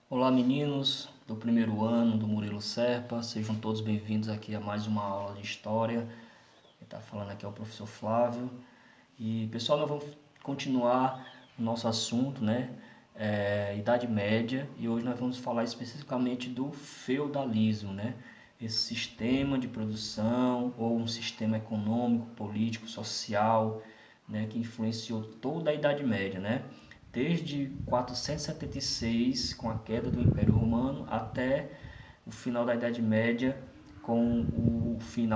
Olá meninos do primeiro ano do Murilo Serpa, sejam todos bem-vindos aqui a mais uma aula de História. Quem está falando aqui é o professor Flávio. E pessoal, nós vamos continuar o nosso assunto, né? Idade Média, e hoje nós vamos falar especificamente do feudalismo, né? Esse sistema de produção ou um sistema econômico, político, social, né, que influenciou toda a Idade Média, né? Desde 476, com a queda do Império Romano, até o final da Idade Média, com o fim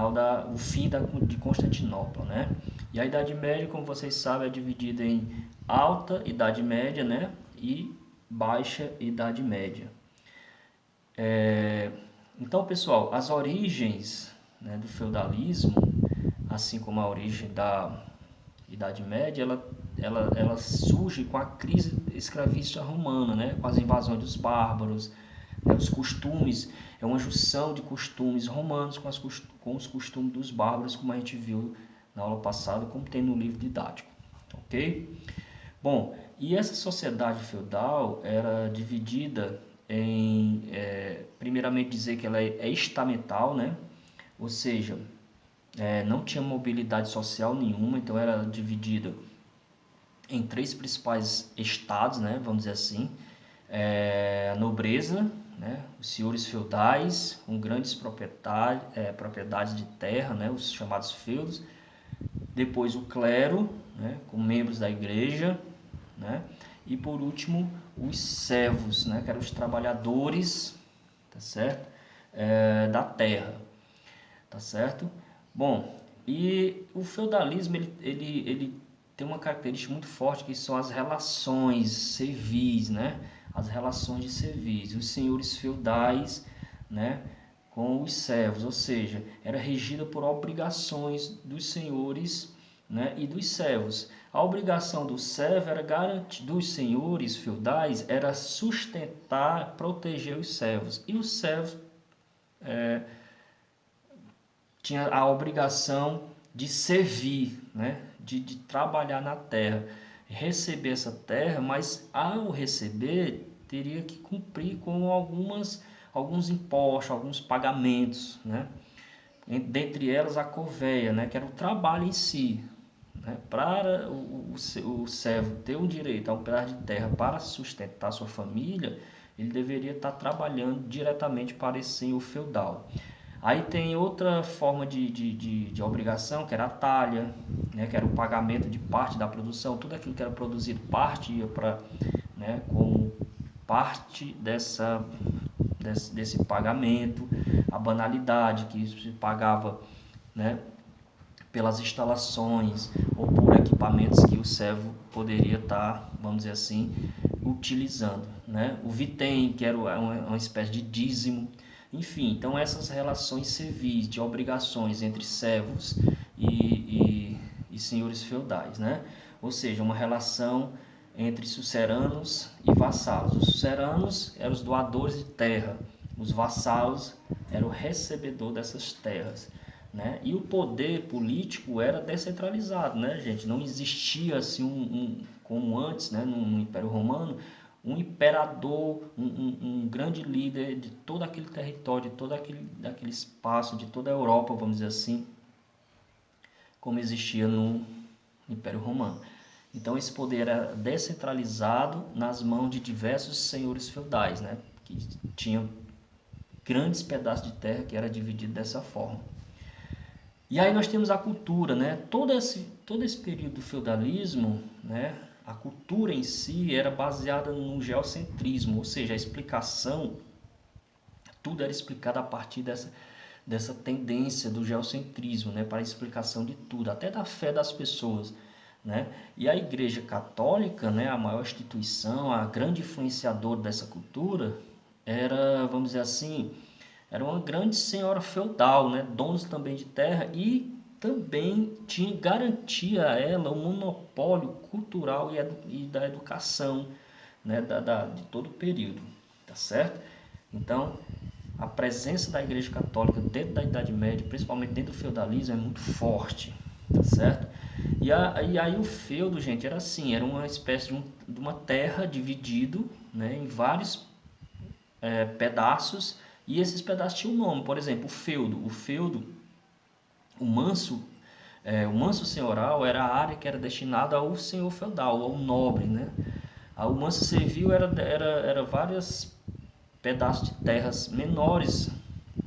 de Constantinopla, né? E a Idade Média, como vocês sabem, é dividida em Alta Idade Média, né? E Baixa Idade Média. Então, pessoal, as origens, né, do feudalismo, assim como a origem da Idade Média, ela surge com a crise escravista romana, né? Com as invasões dos bárbaros, né? Os costumes, é uma junção de costumes romanos com os costumes dos bárbaros, como a gente viu na aula passada, como tem no livro didático, ok? Bom, e essa sociedade feudal era dividida em, primeiramente dizer que ela é estamental, né? Ou seja, não tinha mobilidade social nenhuma, então era dividida em três principais estados, né, vamos dizer assim, a nobreza, né, os senhores feudais com grandes propriedades de terra, né, os chamados feudos, depois o clero, né, com membros da igreja, né, e por último os servos, né, que eram os trabalhadores, tá certo, da terra, tá certo? Bom, e o feudalismo ele tem uma característica muito forte que são as relações civis, né? As relações de civis, os senhores feudais, né? Com os servos, ou seja, era regida por obrigações dos senhores, né? E dos servos. A obrigação do servo era garantir, dos senhores feudais era sustentar, proteger os servos, e os servos tinha a obrigação de servir, né? de trabalhar na terra, receber essa terra, mas ao receber teria que cumprir com alguns impostos, alguns pagamentos, né? Dentre elas a corveia, né? Que era o trabalho em si. Né? Para o servo ter o direito a um pedaço de terra para sustentar sua família, ele deveria estar trabalhando diretamente para esse senhor feudal. Aí tem outra forma de obrigação, que era a talha, né, que era o pagamento de parte da produção, tudo aquilo que era produzido, parte ia para, né, como parte desse pagamento, a banalidade que se pagava, né, pelas instalações ou por equipamentos que o servo poderia estar, vamos dizer assim, utilizando, né? O vitem, que era uma espécie de dízimo, enfim, então essas relações civis de obrigações entre servos e senhores feudais, né? Ou seja, uma relação entre suceranos e vassalos. Os suceranos eram os doadores de terra, os vassalos eram o recebedor dessas terras. Né? E o poder político era descentralizado, né, gente? Não existia assim como antes, né, no Império Romano, um imperador, um grande líder de todo aquele território, de todo aquele espaço, de toda a Europa, vamos dizer assim, como existia no Império Romano. Então esse poder era descentralizado nas mãos de diversos senhores feudais, né, que tinham grandes pedaços de terra que era dividido dessa forma. E aí nós temos a cultura, né? Todo esse período do feudalismo, né? A cultura em si era baseada no geocentrismo, ou seja, a explicação, tudo era explicado a partir dessa tendência do geocentrismo, né? Para a explicação de tudo, até da fé das pessoas, né? E a Igreja Católica, né? A maior instituição, a grande influenciadora dessa cultura, era, vamos dizer assim, era uma grande senhora feudal, né? Donos também de terra, e também garantia a ela o monopólio cultural e da educação, né? De todo o período, tá certo? Então, a presença da Igreja Católica dentro da Idade Média, principalmente dentro do feudalismo, é muito forte, tá certo? E aí o feudo, gente, era assim, era uma espécie de uma terra dividido, né, em vários pedaços, e esses pedaços tinham um nome. Por exemplo, o feudo. O manso, o manso senhoral era a área que era destinada ao senhor feudal, ao nobre, né? O manso servil era vários pedaços de terras menores,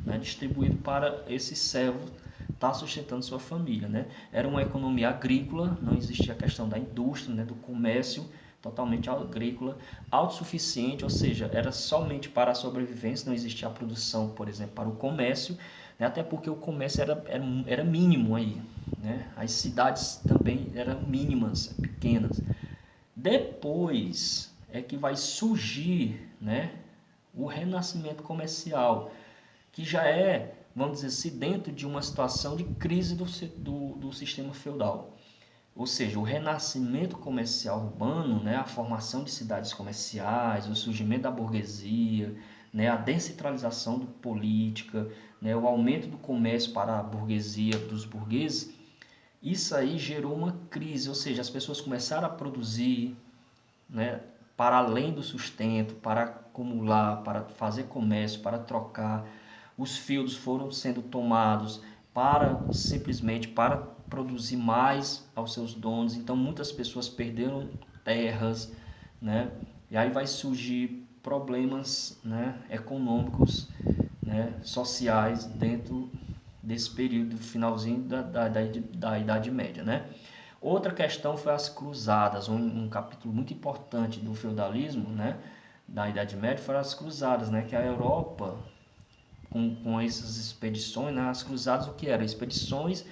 né, distribuído para esse servo estar sustentando sua família, né? Era uma economia agrícola, não existia a questão da indústria, né, do comércio, totalmente agrícola, autossuficiente, ou seja, era somente para a sobrevivência, não existia a produção, por exemplo, para o comércio, né, até porque o comércio era mínimo aí, né? As cidades também eram mínimas, pequenas. Depois é que vai surgir, né, o renascimento comercial, que já é, vamos dizer assim, dentro de uma situação de crise do sistema feudal. Ou seja, o renascimento comercial urbano, né, a formação de cidades comerciais, o surgimento da burguesia, né, a descentralização política, né, o aumento do comércio para a burguesia dos burgueses, isso aí gerou uma crise, ou seja, as pessoas começaram a produzir, né, para além do sustento, para acumular, para fazer comércio, para trocar. Os feudos foram sendo tomados simplesmente para produzir mais aos seus donos. Então muitas pessoas perderam terras, né? E aí vai surgir problemas, né, econômicos, né, sociais dentro desse período finalzinho da Idade Média, né? Outra questão foi as cruzadas, um capítulo muito importante do feudalismo, né, da Idade Média, foram as cruzadas, né, que a Europa, com essas expedições, né, as cruzadas o que eram? Expedições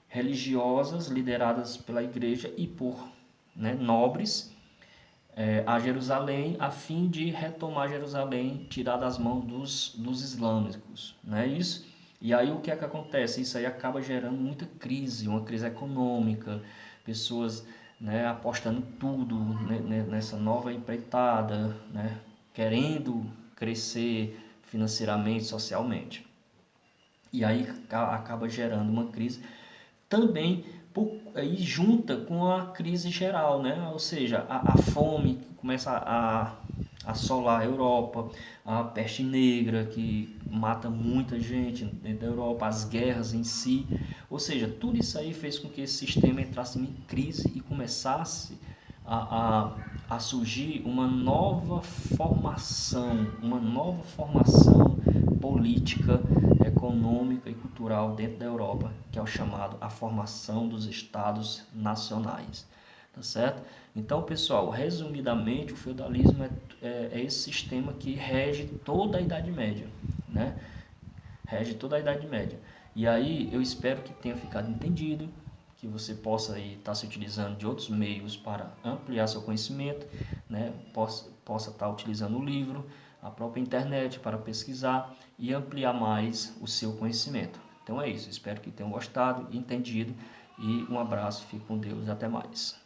religiosas lideradas pela igreja e por, né, nobres, a Jerusalém, a fim de retomar Jerusalém, tirar das mãos dos islâmicos, não é isso? E aí o que é que acontece? Isso aí acaba gerando muita crise, uma crise econômica, pessoas, né, apostando tudo, né, nessa nova empreitada, né, querendo crescer financeiramente, socialmente. E aí acaba gerando uma crise também aí junta com a crise geral, né? Ou seja, a fome que começa a assolar a Europa, a peste negra que mata muita gente dentro da Europa, as guerras em si, ou seja, tudo isso aí fez com que esse sistema entrasse em crise e começasse a surgir uma nova formação política, econômica e cultural dentro da Europa, que é o chamado a formação dos estados nacionais, tá certo? Então, pessoal, resumidamente, o feudalismo é esse sistema que rege toda a Idade Média, né? Rege toda a Idade Média. E aí, eu espero que tenha ficado entendido, que você possa estar se utilizando de outros meios para ampliar seu conhecimento, né? Possa estar utilizando o livro, a própria internet para pesquisar e ampliar mais o seu conhecimento. Então é isso, espero que tenham gostado, entendido e um abraço, fique com Deus, até mais.